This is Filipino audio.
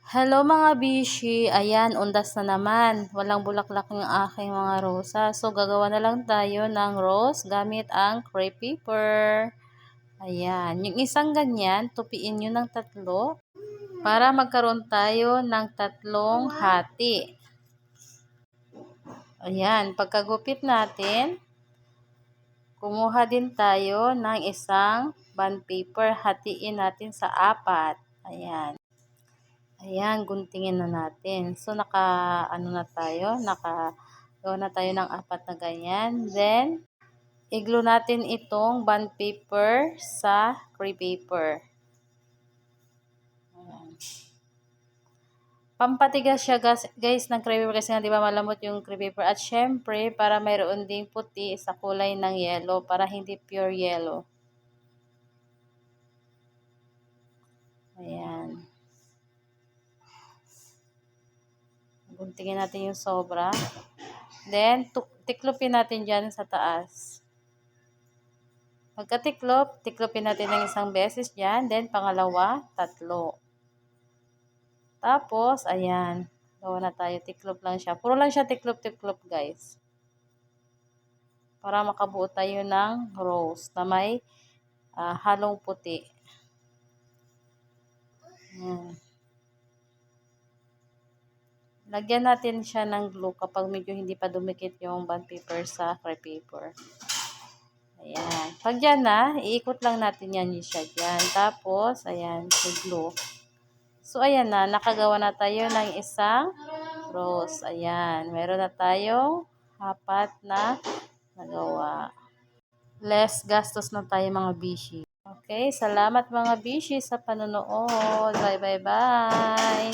Hello mga bishi, ayan, undas na naman. Walang bulaklak yung aking mga rosa. So, gagawa na lang tayo ng rose gamit ang crepe paper. Ayan, yung isang ganyan, tupiin nyo ng tatlo para magkaroon tayo ng tatlong hati. Ayan, pagkagupit natin, kumuha din tayo ng isang bond paper. Hatiin natin sa 4. Ayan. Ayan, guntingin na natin. So, gawa na tayo ng 4 na ganyan. Then, i-glue natin itong bond paper sa crepe paper. Ayan. Pampatigas siya guys ng crepe paper kasi nga di ba malamot yung crepe paper. At syempre, para mayroon ding puti sa kulay ng yellow para hindi pure yellow. Ayan. Guntingin natin yung sobra. Then, tiklopin natin dyan sa taas. Pagkatiklop, tiklopin natin ng isang beses dyan. Then, pangalawa, 3. Tapos, ayan. Gawa na tayo. Tiklop lang siya. Puro lang siya tiklop-tiklop, guys. Para makabuo tayo ng rose na may halong puti. Ayan. Lagyan natin siya ng glue kapag medyo hindi pa dumikit yung bond paper sa crepe paper. Ayan. Pag dyan na, iikot lang natin yan siya dyan. Tapos, ayan, glue. So, ayan na. Nakagawa na tayo ng isang rose. Ayan. Meron na tayong 4 na nagawa. Less gastos na tayo mga bishi. Okay. Salamat mga bishi sa panonood. Bye, bye, bye.